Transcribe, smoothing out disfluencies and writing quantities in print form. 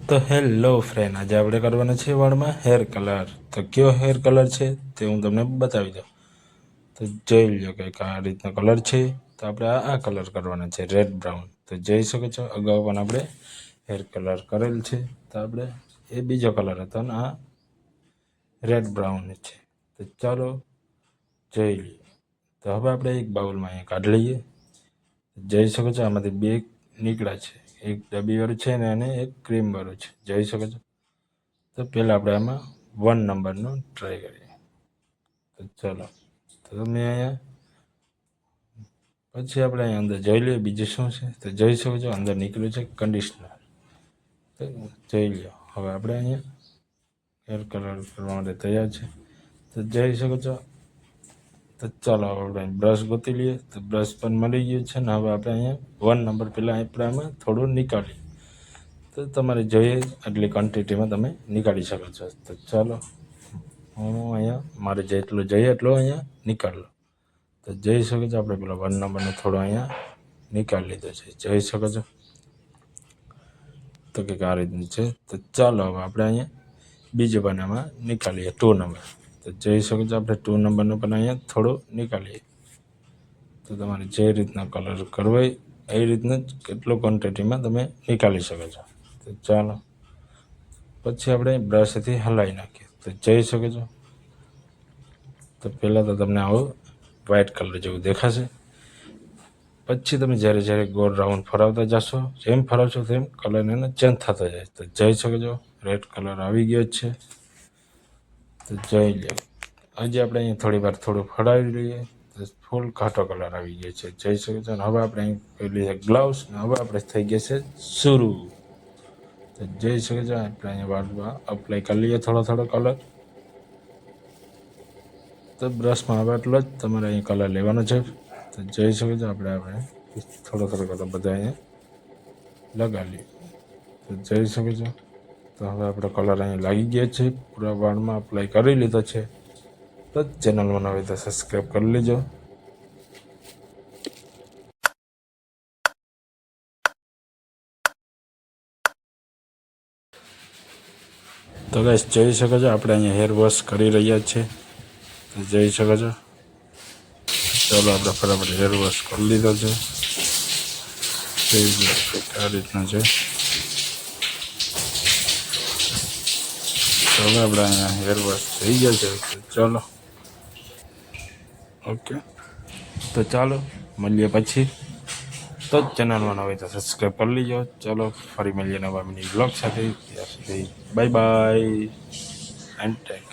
તો hello friend, આજે આપણે કરવાના છે વાળમાં હેર કલર. તો કયો હેર કલર છે તે હું તમને બતાવી દઉં. તો જોઈ લો કંઈક આ રીતનો કલર છે. તો આપણે આ કલર કરવાના છે, રેડ બ્રાઉન. તો જોઈ શકો છો, અગાઉ પણ આપણે હેર કલર કરેલ છે. તો આપણે એ બીજો કલર હતો ને આ રેડ બ્રાઉન છે. તો ચાલો જોઈ લઈએ. તો હવે આપણે એક બાઉલમાં અહીંયા કાઢી લઈએ. જોઈ શકો છો, આમાંથી બે નીકળ્યા છે, એક ડબ્બીવાળું છે ને અને એક ક્રીમવાળું છે. જોઈ શકો છો. તો પહેલાં આપણે આમાં 1 નંબરનું ટ્રાય કરીએ. તો ચાલો, તો તમે અહીંયા પછી આપણે અહીંયા અંદર જોઈ લઈએ બીજું શું છે. તો જોઈ શકો છો, અંદર નીકળ્યું છે કન્ડિશનર. તો જોઈ લો. હવે આપણે અહીંયા હેર કલર કરવા માટે તૈયાર છે. તો જોઈ શકો છો. તો ચાલો આપણે બ્રશ ગોતી લઈએ. તો બ્રશ પણ મળી ગયું છે ને હવે આપણે અહીંયા 1 નંબર પહેલાં આપણે આમાં થોડું નીકાળીએ. તો તમારે જોઈએ એટલી ક્વોન્ટિટીમાં તમે નીકાળી શકો છો. તો ચાલો હું અહીંયા મારે જેટલું જોઈએ એટલું અહીંયા નીકાળ લો. તો જોઈ શકો છો, આપણે પેલો 1 નંબરનો થોડો અહીંયા નીકાળી લીધો છે. જોઈ શકો છો. તો કંઈક આ રીતનું છે. તો ચાલો હવે આપણે અહીંયા બીજું પણ આમાં નીકાળીએ 2 નંબર. તો જોઈ શકો છો, આપણે 2 નંબરનું પણ અહીંયા થોડું નીકાળીએ. તો તમારે જે રીતના કલર કરવો હોય એ રીતના જ કેટલું ક્વોન્ટિટીમાં તમે નીકાળી શકો છો. તો ચાલો પછી આપણે બ્રશથી હલાવી નાખીએ. તો જોઈ શકો છો. તો પહેલાં તો તમને આવું વ્હાઇટ કલર જેવું દેખાશે. પછી તમે જ્યારે જ્યારે ગોળ રાઉન્ડ ફરાવતા જશો, જેમ ફરાવશો તેમ કલર એનો ચેન્જ થતો જાય. તો જોઈ શકો છો, રેડ કલર આવી ગયો છે. તો જોઈ લો. હજી આપણે અહીંયા થોડી વાર થોડું ફરાવી લઈએ. તો ફૂલ ઘાટો કલર આવી ગયો છે. જોઈ શકો છો. હવે આપણે અહીં પહેલી છે ગ્લવ્સ. હવે આપણે થઈ ગયા છે શરૂ. તો જોઈ શકો છો, આપણે અહીંયા વાળમાં અપ્લાય કરી લઈએ થોડો થોડો કલર. તો બ્રશમાં હવે એટલો જ તમારે અહીં કલર લેવાનો છે. તો જોઈ શકો છો, આપણે થોડો થોડો કલર બધા અહીંયા લગાવી લઈએ. તો જોઈ શકો છો. તો હવે આપણો કલર અહીંયા લાગી ગયા છે. પૂરા વાળમાં અપ્લાય કરી લીધો છે. તો ચેનલમાં નવી તો સબસ્ક્રાઈબ કરી લેજો. તો ગાઈસ જોઈ શકો છો, આપણે અહીંયા હેર વોશ કરી રહ્યા છીએ. તો જોઈ શકો છો. ચાલો આપણે ફટાફટ હેર વોશ કરી લીધો છે. આ રીતના છે. તો હવે આપણે અહીંયા હેર વોશ થઈ ગયા છે. તો ચાલો ઓકે. તો ચાલો મળીએ પછી. તો જ ચેનલમાં નવી તો સબસ્ક્રાઈબ કરી લેજો. ચાલો ફરી મળીએ નવા મિની બ્લોગ સાથે. ત્યાં સુધી બાય બાય એન્ડ ટેક.